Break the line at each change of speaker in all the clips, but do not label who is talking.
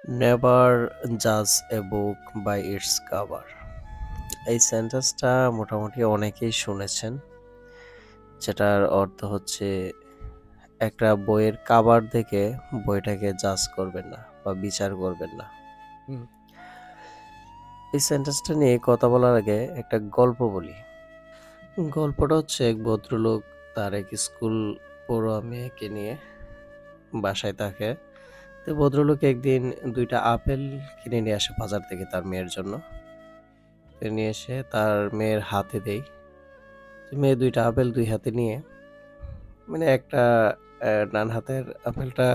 Never জাজ এ book by its cover. এই সেন্টেন্সটা মোটামুটি অনেকেই শুনেছেন, যেটার অর্থ হচ্ছে একটা বইয়ের কাভার দেখে বইটাকে জাজ করবেন না বা বিচার করবেন না। এই সেন্টেন্সটা নিয়ে কথা বলার আগে একটা গল্প বলি। গল্পটা হচ্ছে এক ভদ্রলোক তার এক স্কুল পড়ুয়া মেয়েকে নিয়ে বাসায় থাকে। তো ভদ্রলোক একদিন 2টা আপেল কিনে নিয়ে আসে বাজার থেকে তার মেয়ের জন্য। নিয়ে এসে তার মেয়ের হাতে দেয়। মেয়ে 2টা আপেল 2 হাতে নিয়ে মানে একটা ডান হাতের আপেলটা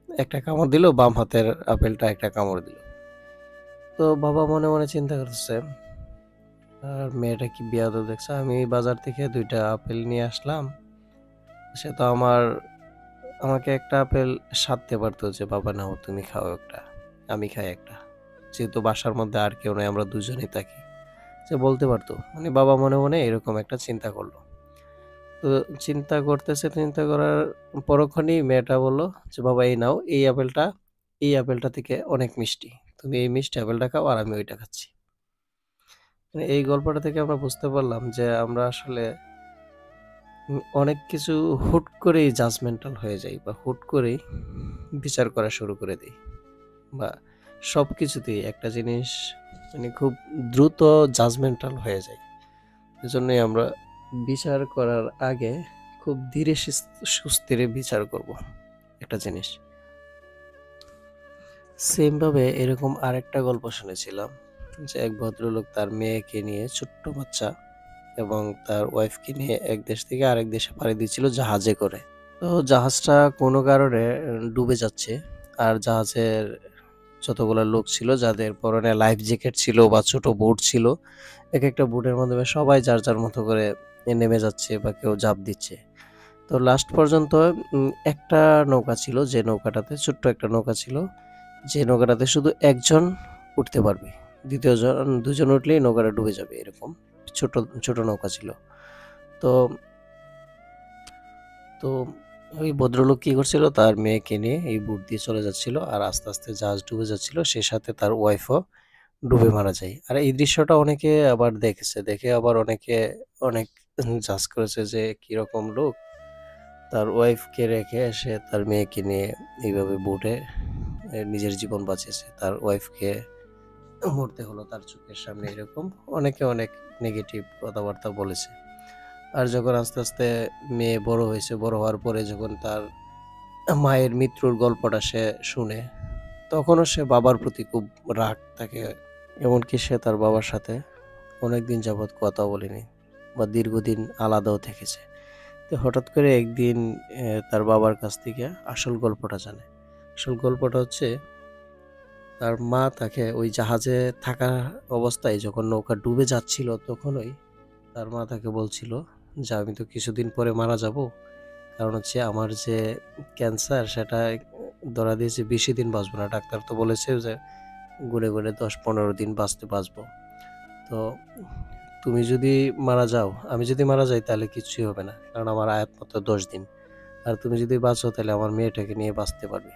একটা কামড় দিল, বাম হাতের আপেলটা একটা কামড় দিল। তো বাবা মনে মনে চিন্তা করতেছে, আর মেয়েটা কি বেয়াদব দেখছে, আমি বাজার থেকে 2টা আপেল নিয়ে আসলাম, সে তো আমাকে একটা আপেল সাধতে পারতো যে বাবা নাও তুমি খাও একটা, আমি খাই একটা, যেহেতু বাসার মধ্যে আর কেউ নেই, আমরা দুজনেই থাকি, সে বলতে পারতো। মানে বাবা মনে মনে এরকম একটা চিন্তা করলো। তো চিন্তা করার পরক্ষণেই মেয়েটা বলল যে বাবা এই নাও, এই আপেলটা থেকে অনেক মিষ্টি, তুমি এই মিষ্টি আপেলটা খাও আর আমি ওইটা খাচ্ছি। মানে এই গল্পটা থেকে আমরা বুঝতে পারলাম যে আমরা আসলে অনেক কিছু হুট করেই জাজমেন্টাল হয়ে যাই বা হুট করেই বিচার করা শুরু করে দিই, বা সব কিছুতেই একটা জিনিস মানে খুব দ্রুত জাজমেন্টাল হয়ে যায়। এজন্যই আমরা বিচার করার আগে খুব ধীরে সুস্থিরে বিচার করব একটা জিনিস। সেম ভাবে এরকম আরেকটা গল্প শুনেছিলাম যে এক ভদ্রলোক তার মেয়েকে নিয়ে, ছোট্ট বাচ্চা এবং তার ওয়াইফকে নিয়ে এক দেশ থেকে আরেক দেশে পাড়ি দিচ্ছিল জাহাজে করে। তো জাহাজটা কোনো কারণে ডুবে যাচ্ছে, আর জাহাজের যতগুলো লোক ছিল যাদের পরনে লাইফ জ্যাকেট ছিল বা ছোট বোট ছিল, এক একটা বোটের মাধ্যমে সবাই যার যার মতো করে নেমে যাচ্ছে বা কেউ ঝাঁপ দিচ্ছে। তো লাস্ট পর্যন্ত একটা নৌকা ছিল, যে নৌকাটাতে ছোট্ট একটা নৌকা ছিল, যে নৌকাটাতে শুধু একজন উঠতে পারবে, দ্বিতীয় জন দুজন উঠলেই নৌকাটা ডুবে যাবে, এরকম ছোট ছোট নৌকা ছিল। তো তো ওই ভদ্রলোক কি করছিল, তার মেয়েকে নিয়ে এই বুট দিয়ে চলে যাচ্ছিল, আর আস্তে আস্তে জাহাজ ডুবে যাচ্ছিল, সে সাথে তার ওয়াইফও ডুবে মারা যায়। আর এই দৃশ্যটা অনেকে আবার দেখেছে, দেখে আবার অনেকে অনেক জাজ করেছে যে কিরকম লোক তার ওয়াইফকে রেখে সে তার মেয়েকে নিয়ে এইভাবে বোটে নিজের জীবন বাঁচিয়েছে, তার ওয়াইফকে মরতে হলো তার চোখের সামনে, এরকম অনেকে অনেক নেগেটিভ কথাবার্তা বলেছে। আর যখন আস্তে আস্তে মেয়ে বড় হয়েছে, বড় হওয়ার পরে যখন তার মায়ের মৃত্যুর গল্পটা সে শুনে, তখনও সে বাবার প্রতি খুব রাগ থাকে। এমনকি সে তার বাবার সাথে অনেকদিন যাবৎ কথা বলেনি বা দীর্ঘদিন আলাদাও থেকেছে। তো হঠাৎ করে একদিন তার বাবার কাছ থেকে আসল গল্পটা জানে। আসল গল্পটা হচ্ছে, তার মা তাকে ওই জাহাজে থাকা অবস্থায় যখন নৌকা ডুবে যাচ্ছিল তখনই তার মা তাকে বলছিল যে আমি তো কিছুদিন পরে মারা যাব, কারণ হচ্ছে আমার যে ক্যান্সার সেটা ধরা দিয়েছে, বেশি দিন বাঁচবো না, ডাক্তার তো বলেছে যে গুনে গুনে 10-15 দিন বাঁচবো। তো তুমি যদি মারা যাও, আমি যদি মারা যাই তাহলে কিচ্ছুই হবে না, কারণ আমার আয়াত মাত্র 10 দিন, আর তুমি যদি বাঁচো তাহলে আমার মেয়েটাকে নিয়ে বাঁচতে পারবে।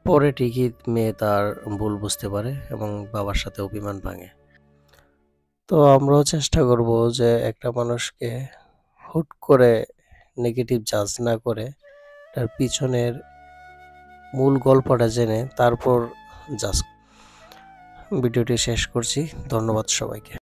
পরে ঠিকই মেয়ে তার ভুল বুঝতে পারে এবং বাবার সাথে অভিমান ভাঙে। তো আমরাও চেষ্টা করব যে একটা মানুষকে হুট করে নেগেটিভ জাজ না করে তার পিছনের মূল গল্পটা জেনে তারপর জাজ। ভিডিওটি শেষ করছি। ধন্যবাদ সবাইকে।